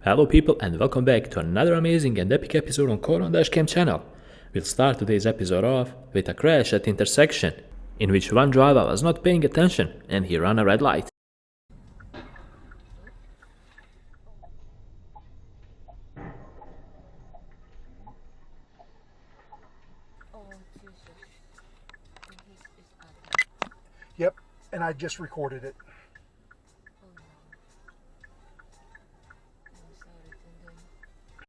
Hello people and welcome back to another amazing and epic episode on DashCam channel. We'll start today's episode off with a crash at intersection, in which one driver was not paying attention and he ran a red light. Yep, and I just recorded it.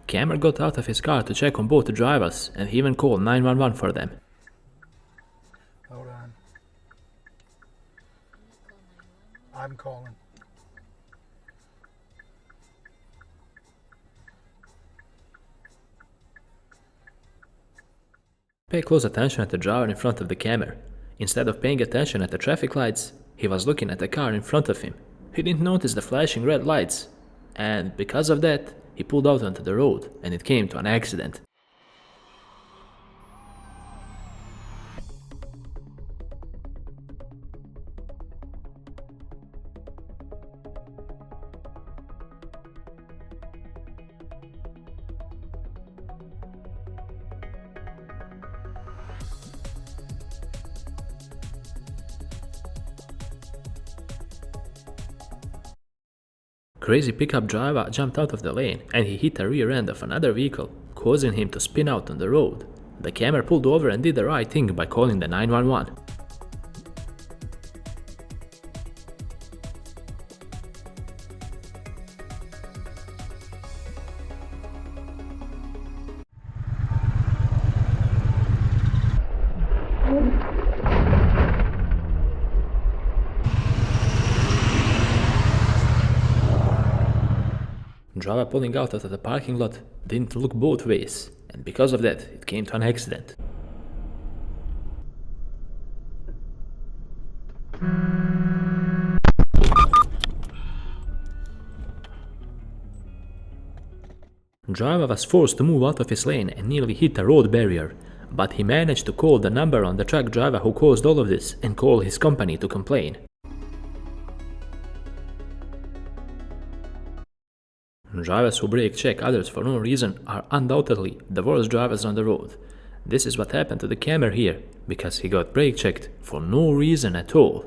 Camera got out of his car to check on both the drivers and he even called 911 for them. Hold on. I'm calling. Pay close attention at the driver in front of the camera. Instead of paying attention at the traffic lights, he was looking at the car in front of him. He didn't notice the flashing red lights, and because of that, he pulled out onto the road and it came to an accident. Crazy pickup driver jumped out of the lane and he hit the rear end of another vehicle, causing him to spin out on the road. The camera pulled over and did the right thing by calling the 911. Driver pulling out of the parking lot didn't look both ways, and because of that, it came to an accident. Driver was forced to move out of his lane and nearly hit a road barrier, but he managed to call the number on the truck driver who caused all of this and call his company to complain. Drivers who brake check others for no reason are undoubtedly the worst drivers on the road. This is what happened to the camera here, because he got brake checked for no reason at all.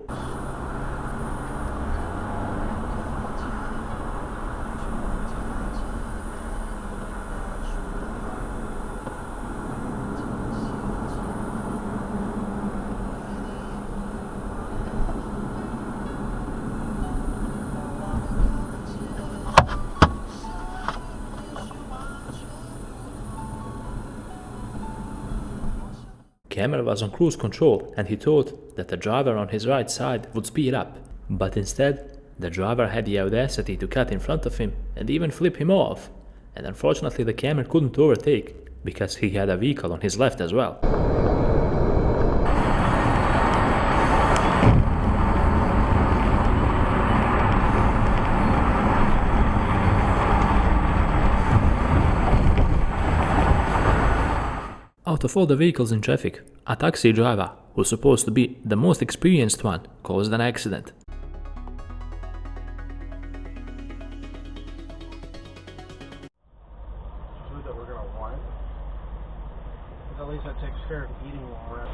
Camera was on cruise control and he thought that the driver on his right side would speed up, but instead the driver had the audacity to cut in front of him and even flip him off, and unfortunately the camera couldn't overtake because he had a vehicle on his left as well. Out of all the vehicles in traffic, a taxi driver, who's supposed to be the most experienced one, caused an accident. Food that we're gonna want. At least that takes care of eating while we're at.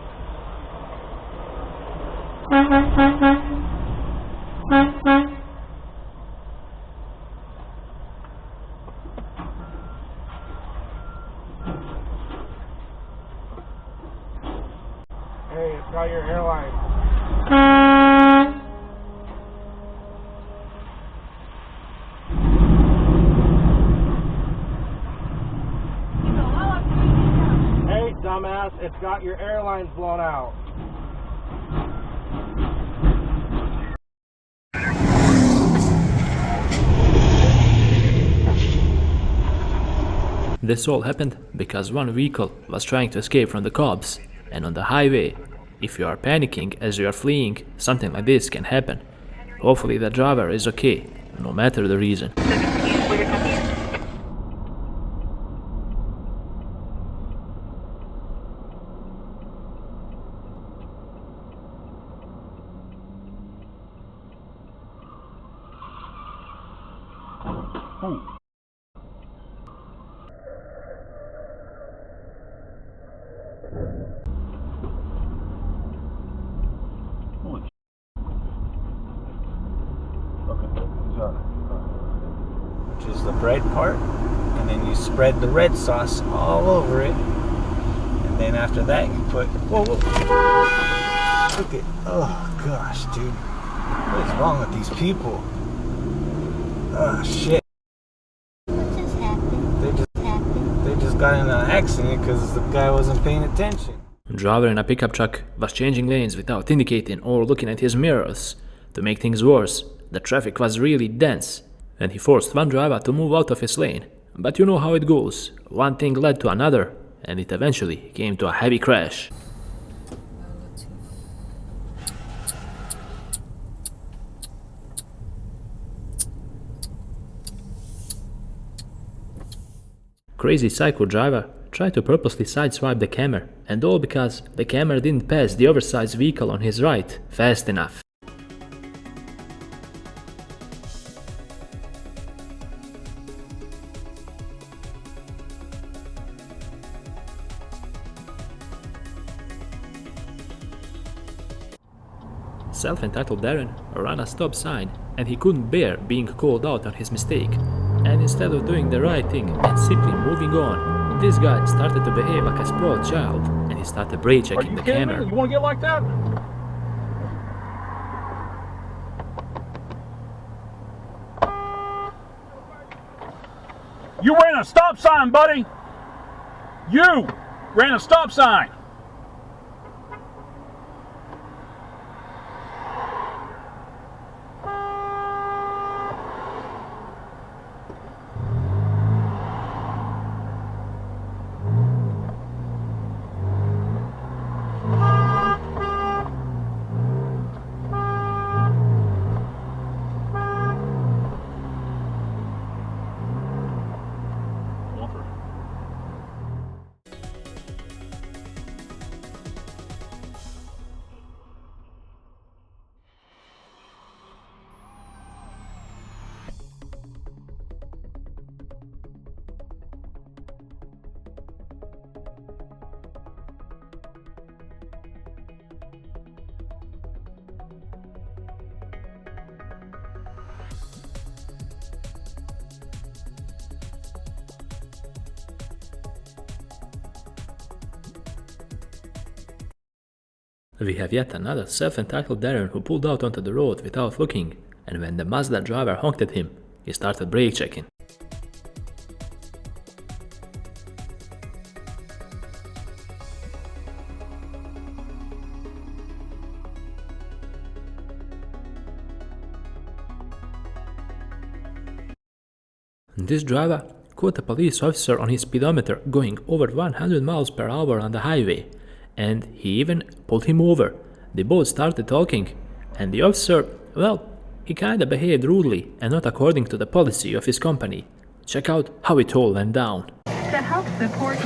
Hey, it's got your airline. Hey, dumbass, it's got your airlines blown out. This all happened because one vehicle was trying to escape from the cops, and on the highway, if you are panicking as you are fleeing, something like this can happen. Hopefully the driver is okay, no matter the reason. Oh. bread part, and then you spread the red sauce all over it, and then after that you put, whoa, look at, oh gosh, dude, what is wrong with these people? Oh shit. What just happened? They just got in an accident because the guy wasn't paying attention. The driver in a pickup truck was changing lanes without indicating or looking at his mirrors. To make things worse, the traffic was really dense, and he forced one driver to move out of his lane. But you know how it goes. One thing led to another, and it eventually came to a heavy crash. Crazy psycho driver tried to purposely sideswipe the camera, and all because the camera didn't pass the oversized vehicle on his right fast enough. Self-entitled Darren ran a stop sign, and he couldn't bear being called out on his mistake. And instead of doing the right thing and simply moving on, this guy started to behave like a spoiled child, and he started brake checking the camera. You want to get like that? You ran a stop sign, buddy. You ran a stop sign. We have yet another self-entitled Darren who pulled out onto the road without looking, and when the Mazda driver honked at him, he started brake checking. This driver caught a police officer on his speedometer going over 100 miles per hour on the highway, and he even pulled him over. They both started talking, and the officer, well, he kinda behaved rudely and not according to the policy of his company. Check out how it all went down. The health report.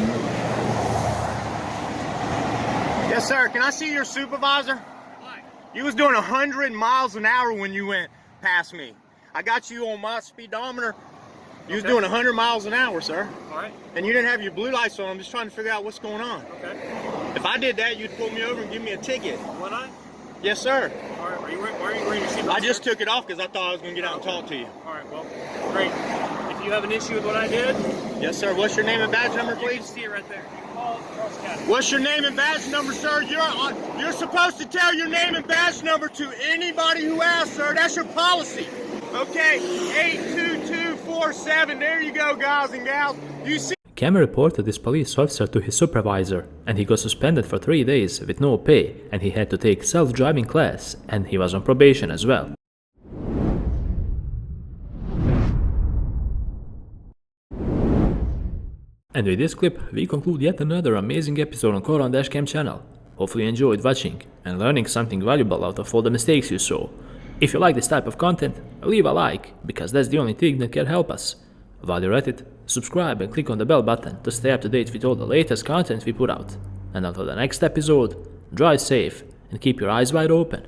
Yes, sir. Can I see your supervisor? What? You was doing 100 miles an hour when you went past me. I got you on my speedometer. You was doing 100 miles an hour, sir. All right. And you didn't have your blue lights on. I'm just trying to figure out what's going on. Okay. If I did that, you'd pull me over and give me a ticket. Would I? Yes, sir. All right. Why are you wearing your seatbelt? I just took it off because I thought I was going to get out and talk to you. All right. Well, great. If you have an issue with what I did, Yes, sir. What's your name and badge number, you can please? see it right there. You can call Cross County. What's your name and badge number, sir? You're supposed to tell your name and badge number to anybody who asks, sir. That's your policy. Okay, 82247. There you go, guys and gals. You see. Cam reported this police officer to his supervisor, and he got suspended for 3 days with no pay, and he had to take self-driving class, and he was on probation as well. And with this clip, we conclude yet another amazing episode on ClevlandDriver channel. Hopefully you enjoyed watching and learning something valuable out of all the mistakes you saw. If you like this type of content, leave a like, because that's the only thing that can help us. While you're at it, subscribe and click on the bell button to stay up to date with all the latest content we put out. And until the next episode, drive safe and keep your eyes wide open.